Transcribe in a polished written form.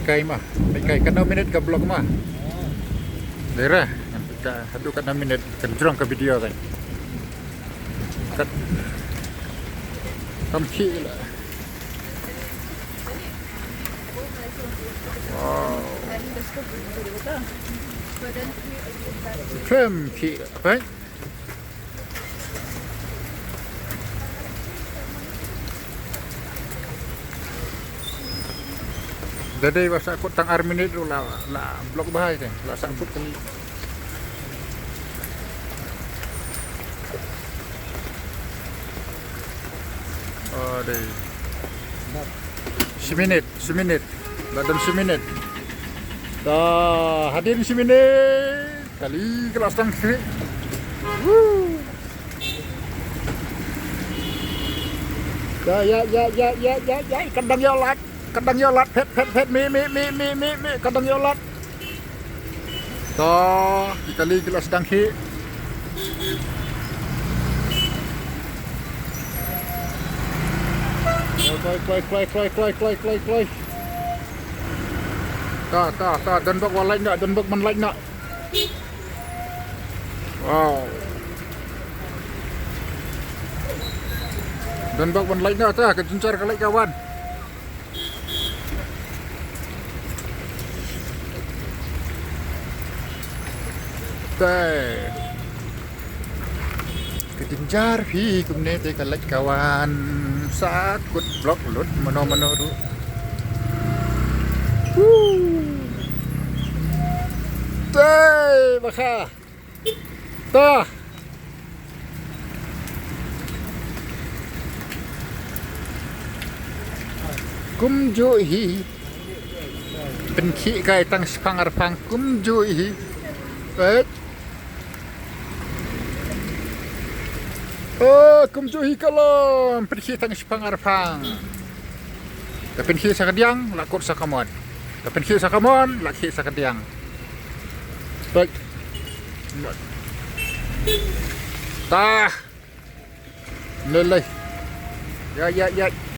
Kai mah, kai kan 6 minit ke blog mah. Daerah, satu kan 6 minit kenjrong ke video kan. Kat kamki lah. Wow. Kamki apa? Jadi bahasa aku tang arminit dulu lah blok bahaya kan, lah sangkut kali. Oh deh, seminit, badan seminit. Dah hadir seminit, kali kelas tang kiri. Ya, kadang yolat, pet, mi, kadang yolat. Toh, kali gelas dangki. Kloi. Ta, dan bak walai nak, dan bak manlai nak. Wow. Dan bak manlai nak ta, kejuncar kalai kawan. Kejenjar pi kumne te kalaj kawan sakut blok lut mano tu. Baka. Ta. Kumjuhi. Penki kai tang sepangar pang kumjuhi. Baik. Oh, kumjuhi kalom pergi tang sepangar pang. Tapi pergi sakadiang lakut sakamon. Tapi pergi sakamon laki sakadiang. Baik. Tah. Lelai. Ya.